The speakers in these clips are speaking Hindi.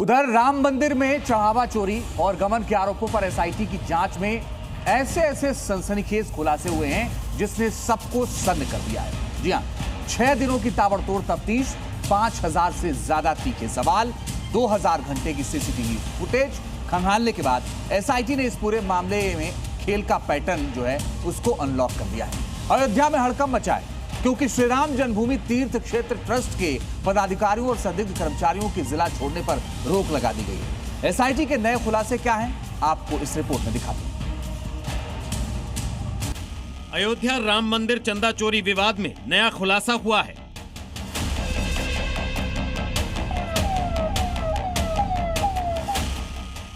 उधर राम मंदिर में चढ़ावा चोरी और गबन के आरोपों पर एसआईटी की जांच में ऐसे सनसनीखेज खुलासे हुए हैं जिसने सबको सन्न कर दिया है। जी हां, 6 दिनों की ताबड़तोड़ तफ्तीश, 5000 से ज्यादा तीखे सवाल, 2000 घंटे की सीसीटीवी फुटेज खंगालने के बाद एसआईटी ने इस पूरे मामले में खेल का पैटर्न जो है उसको अनलॉक कर दिया है। अयोध्या में हड़कंप मचा है क्योंकि श्री राम जन्मभूमि तीर्थ क्षेत्र ट्रस्ट के पदाधिकारियों और संदिग्ध कर्मचारियों के जिला छोड़ने पर रोक लगा दी गई है। एसआईटी के नए खुलासे क्या हैं, आपको इस रिपोर्ट में दिखाते हैं। अयोध्या राम मंदिर चंदा चोरी विवाद में नया खुलासा हुआ है।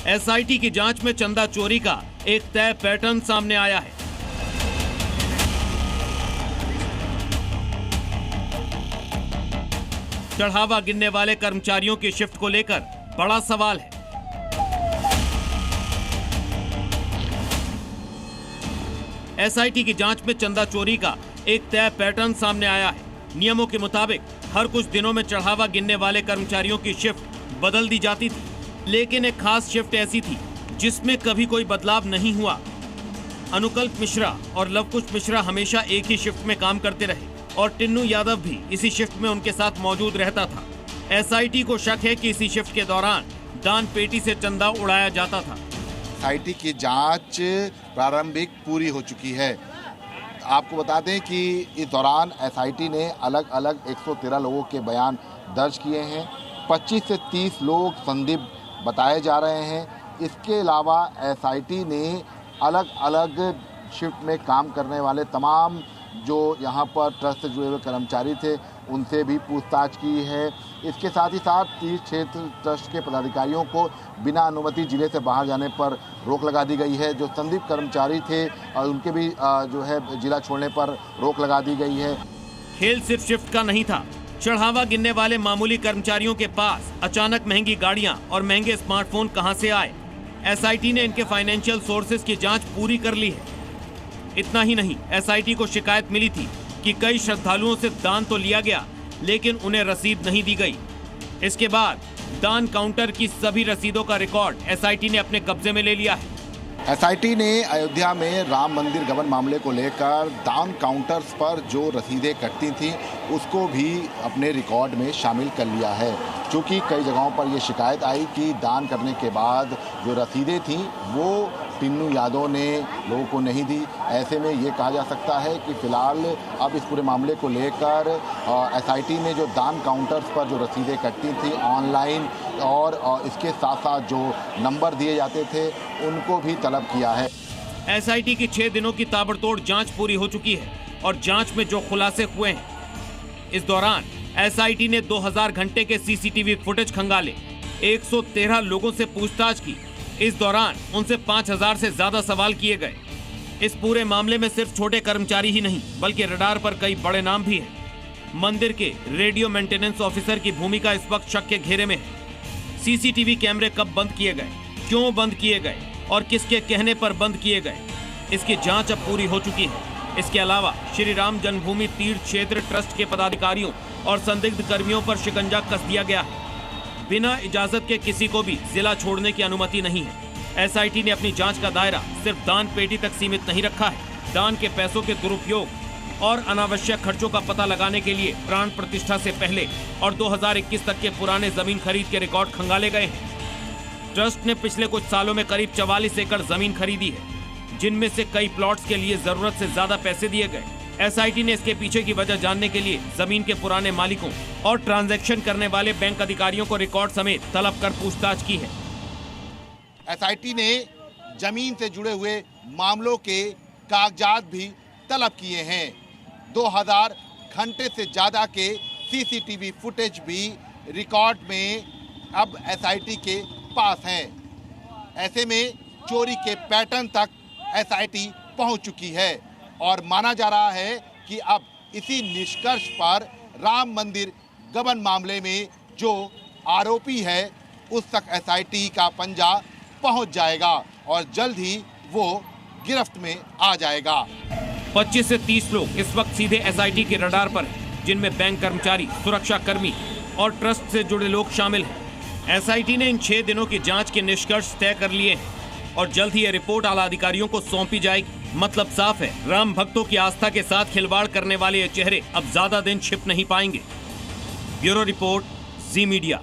एसआईटी की जांच में चंदा चोरी का एक तय पैटर्न सामने आया है। चढ़ावा गिनने वाले कर्मचारियों की शिफ्ट को लेकर बड़ा सवाल है। एसआईटी की जांच में चंदा चोरी का एक तय पैटर्न सामने आया है। नियमों के मुताबिक हर कुछ दिनों में चढ़ावा गिनने वाले कर्मचारियों की शिफ्ट बदल दी जाती थी, लेकिन एक खास शिफ्ट ऐसी थी जिसमें कभी कोई बदलाव नहीं हुआ। अनुकल्प मिश्रा और लवकुश मिश्रा हमेशा एक ही शिफ्ट में काम करते रहे और टिन्नू यादव भी इसी शिफ्ट में उनके साथ मौजूद रहता था। एसआईटी को शक है कि इसी शिफ्ट के दौरान दान पेटी से चंदा उड़ाया जाता था। एसआईटी की जांच प्रारंभिक पूरी हो चुकी है। आपको बता दें कि इस दौरान एसआईटी ने अलग अलग 113 लोगों के बयान दर्ज किए हैं। 25 से 30 लोग संदिग्ध बताए जा रहे हैं। इसके अलावा एसआईटी ने अलग अलग शिफ्ट में काम करने वाले तमाम जो यहाँ पर ट्रस्ट से जुड़े हुए कर्मचारी थे उनसे भी पूछताछ की है। इसके साथ ही साथ तीर्थ क्षेत्र ट्रस्ट के पदाधिकारियों को बिना अनुमति जिले से बाहर जाने पर रोक लगा दी गई है। जो संदिग्ध कर्मचारी थे और उनके भी जो है जिला छोड़ने पर रोक लगा दी गई है। खेल सिर्फ शिफ्ट का नहीं था। चढ़ावा गिनने वाले मामूली कर्मचारियों के पास अचानक महंगी गाड़ियां और महंगे स्मार्टफोन कहां से आए? एसआईटी ने इनके फाइनेंशियल सोर्सेज की जांच पूरी कर ली है। इतना ही नहीं, एसआईटी को शिकायत मिली थी कि कई श्रद्धालुओं से दान तो लिया गया लेकिन उन्हें रसीद नहीं दी गई। इसके बाद दान काउंटर की सभी रसीदों का रिकॉर्ड एसआईटी ने अपने कब्जे में ले लिया है। एसआईटी ने अयोध्या में राम मंदिर गबन मामले को लेकर दान काउंटर्स पर जो रसीदें कटती थीं उसको भी अपने रिकॉर्ड में शामिल कर लिया है, क्योंकि कई जगहों पर ये शिकायत आई कि दान करने के बाद जो रसीदें थीं वो टिन्नू यादव ने लोगों को नहीं दी। ऐसे में ये कहा जा सकता है कि फिलहाल अब इस पूरे मामले को लेकर एसआईटी ने जो दान काउंटर्स पर जो रसीदें कटती थी ऑनलाइन और इसके साथ साथ जो नंबर दिए जाते थे उनको भी तलब किया है। एसआईटी की 6 दिनों की ताबड़तोड़ जांच पूरी हो चुकी है और जांच में जो खुलासे हुए हैं, इस दौरान एसआईटी ने 2000 घंटे के सीसीटीवी फुटेज खंगाले, 113 लोगों से पूछताछ की। इस दौरान उनसे 5000 से ज्यादा सवाल किए गए। इस पूरे मामले में सिर्फ छोटे कर्मचारी ही नहीं बल्कि रडार पर कई बड़े नाम भी हैं। मंदिर के रेडियो मेंटेनेंस ऑफिसर की भूमिका इस वक्त शक के घेरे में है। सीसीटीवी कैमरे कब बंद किए गए, क्यों बंद किए गए और किसके कहने पर बंद किए गए, इसकी जांच अब पूरी हो चुकी है। इसके अलावा श्री राम जन्मभूमि तीर्थ क्षेत्र ट्रस्ट के पदाधिकारियों और संदिग्ध कर्मियों पर शिकंजा कस दिया गया है। बिना इजाजत के किसी को भी जिला छोड़ने की अनुमति नहीं है। एसआईटी ने अपनी जांच का दायरा सिर्फ दान पेटी तक सीमित नहीं रखा है। दान के पैसों के दुरुपयोग और अनावश्यक खर्चों का पता लगाने के लिए प्राण प्रतिष्ठा से पहले और 2021 तक के पुराने जमीन खरीद के रिकॉर्ड खंगाले गए हैं। ट्रस्ट ने पिछले कुछ सालों में करीब 44 एकड़ जमीन खरीदी है, जिनमें से कई प्लॉट्स के लिए जरूरत से ज्यादा पैसे दिए गए। एसआईटी ने इसके पीछे की वजह जानने के लिए जमीन के पुराने मालिकों और ट्रांजैक्शन करने वाले बैंक अधिकारियों को रिकॉर्ड समेत तलब कर पूछताछ की है। एसआईटी ने जमीन से जुड़े हुए मामलों के कागजात भी तलब किए हैं। 2000 घंटे से ज्यादा के सीसीटीवी फुटेज भी रिकॉर्ड में अब एसआईटी के पास हैं। ऐसे में चोरी के पैटर्न तक एसआईटी पहुंच चुकी है और माना जा रहा है कि अब इसी निष्कर्ष पर राम मंदिर गबन मामले में जो आरोपी है उस तक एसआईटी का पंजा पहुंच जाएगा और जल्द ही वो गिरफ्त में आ जाएगा। 25 से 30 लोग इस वक्त सीधे एसआईटी के रडार पर हैं, जिनमें बैंक कर्मचारी, सुरक्षा कर्मी और ट्रस्ट से जुड़े लोग शामिल हैं। एसआईटी ने इन 6 दिनों की जांच के निष्कर्ष तय कर लिए हैं और जल्द ही यह रिपोर्ट आला अधिकारियों को सौंपी जाएगी। मतलब साफ है, राम भक्तों की आस्था के साथ खिलवाड़ करने वाले ये चेहरे अब ज्यादा दिन छिप नहीं पाएंगे। ब्यूरो रिपोर्ट, जी मीडिया।